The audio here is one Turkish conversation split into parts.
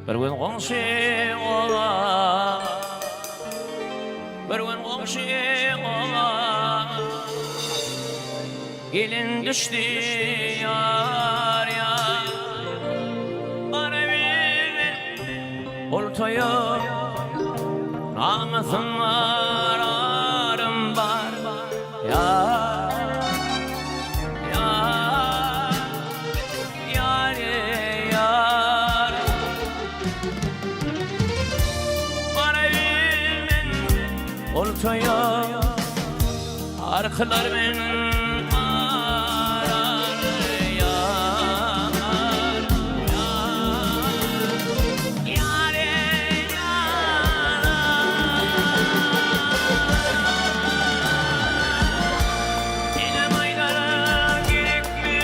Bir gün gongşi ola, bir gün gongşi ola, gelin düştü yar yar. Bana bir oltaya namusum var, arım var yar yar yar yar. Bana bir oltaya arkalar ben arar yar yar yar yar. Elim aylara gerekli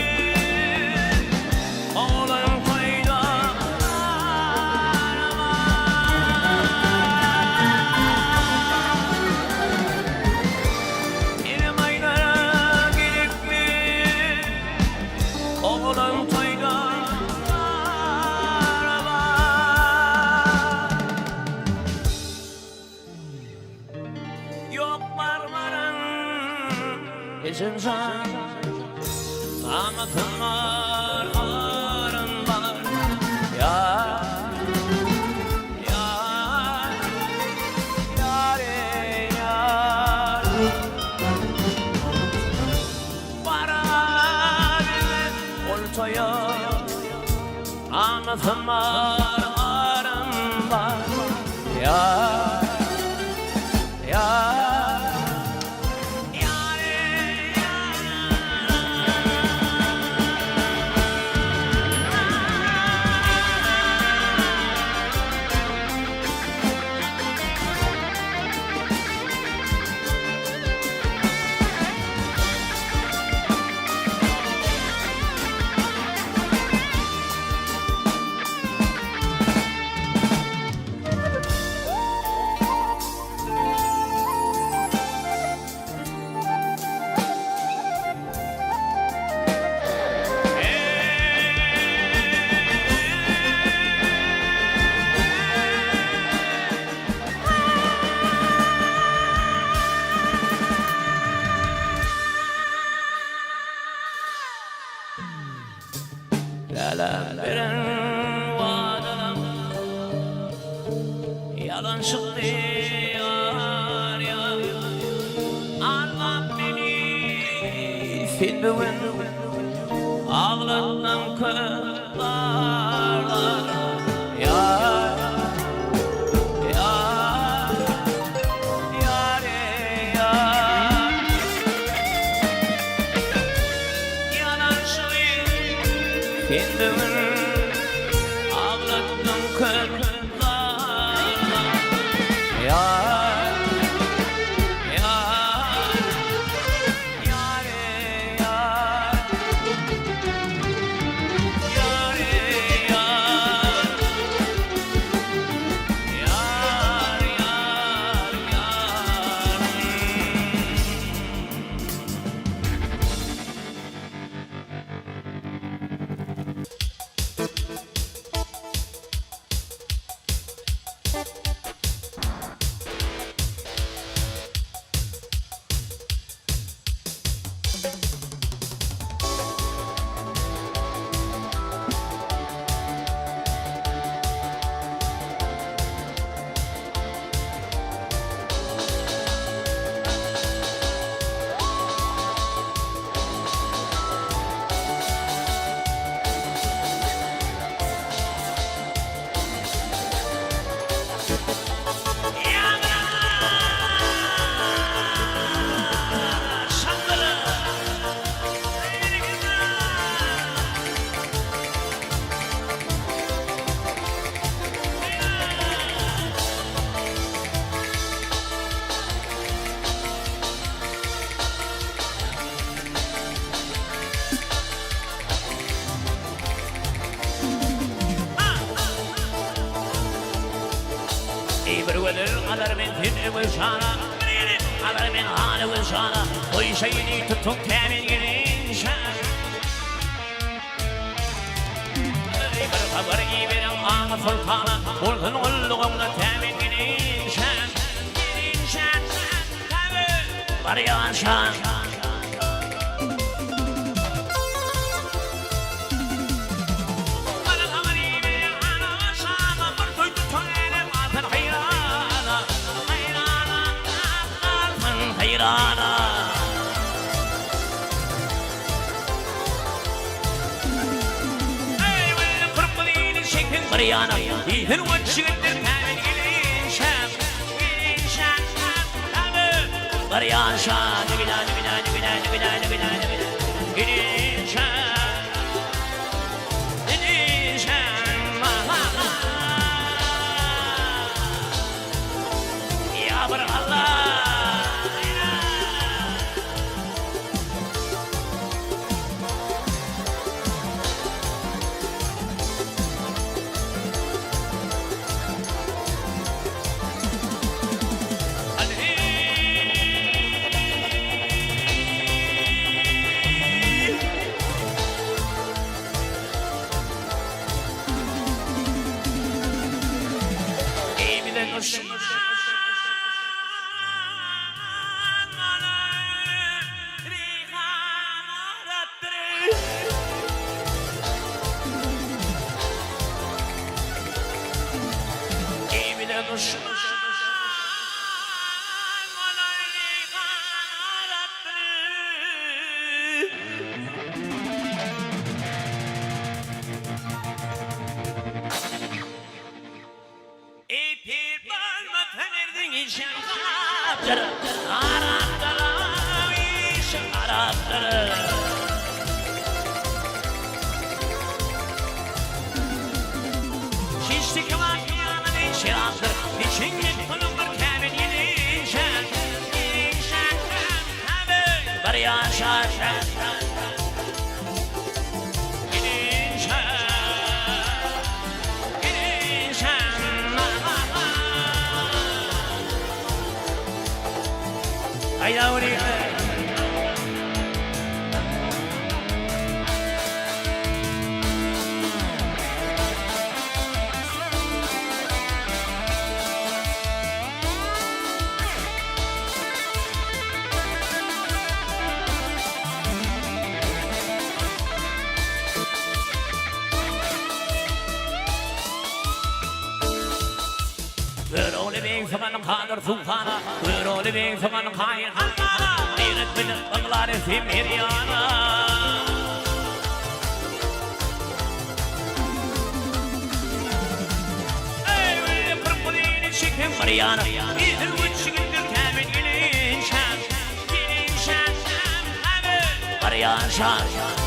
oğlan koyda arama. Elim aylara gerekli oğlan koyda arama. Yok barbarın izin can, anlatım var, arın var yar yar yar yar. Para bilmez oltaya anlatım var, arın var yar yar. Yalan veren vaadam yalan çıktı yar yar. Anlam beni filmin ağlattan kırlarlar yar yar yar yar. Yalan çıktı filmin ağlattan kırlarlar yar yar yar yar yar yar yar yar. İbrüdür kadar ben tüne vışana, kadar ben hane vışana. O şeyini tutup temin gelin şan. Bir haber giberim ama Kurbanı sultana Ulgun ulluğumda temin gidin şen Gidin şen Tabi var ya şan Mariana, even what you did having in Sham, Mariana, We're all living from an Khader Sultana. We're all living from an Khayan Halmana. Near it with a Bangladesh Himiriana. Hey, we're purple in chicken Mariana. Either would chicken to cabin in Sham. In Sham, Mariana Sham.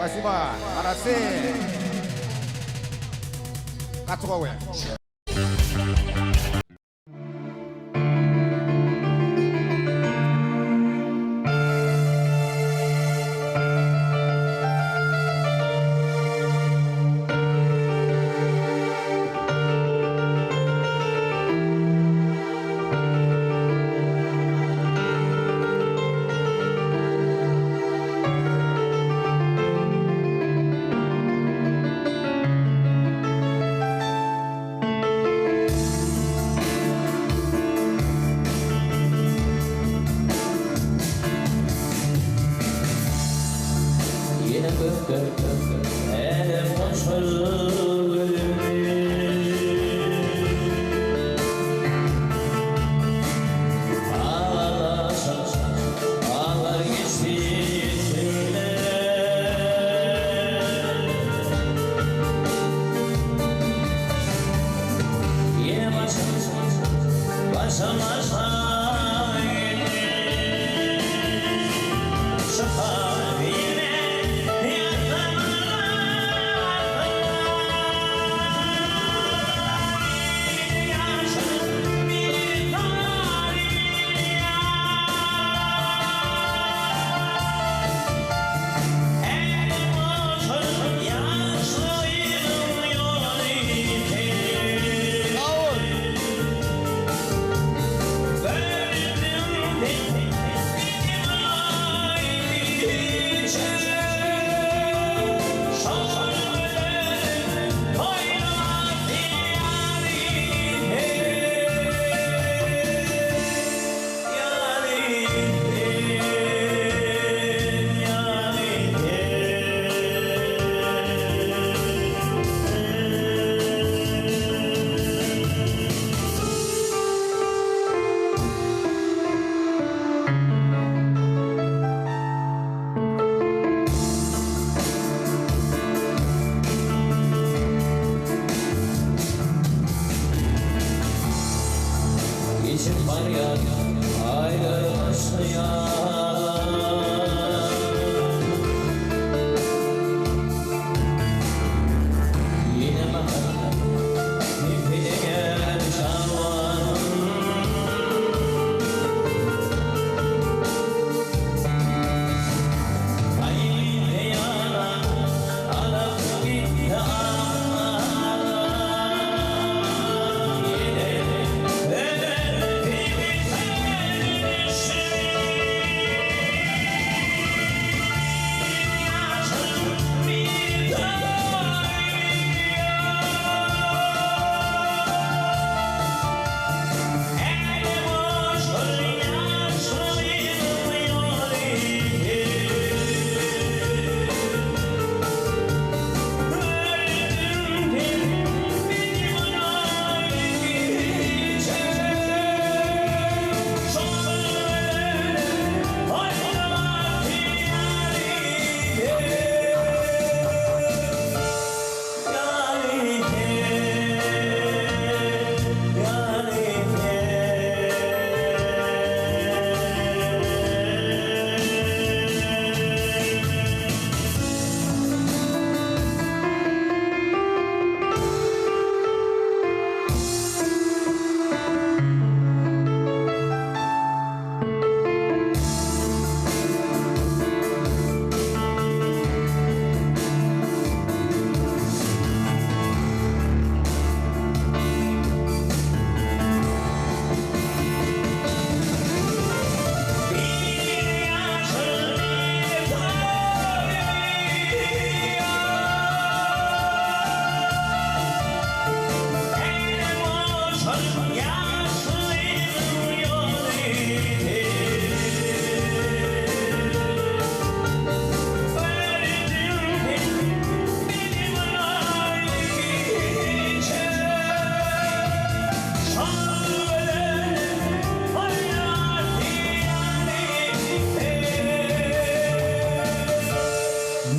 Спасибо, молодцы. Готовы.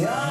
Yeah.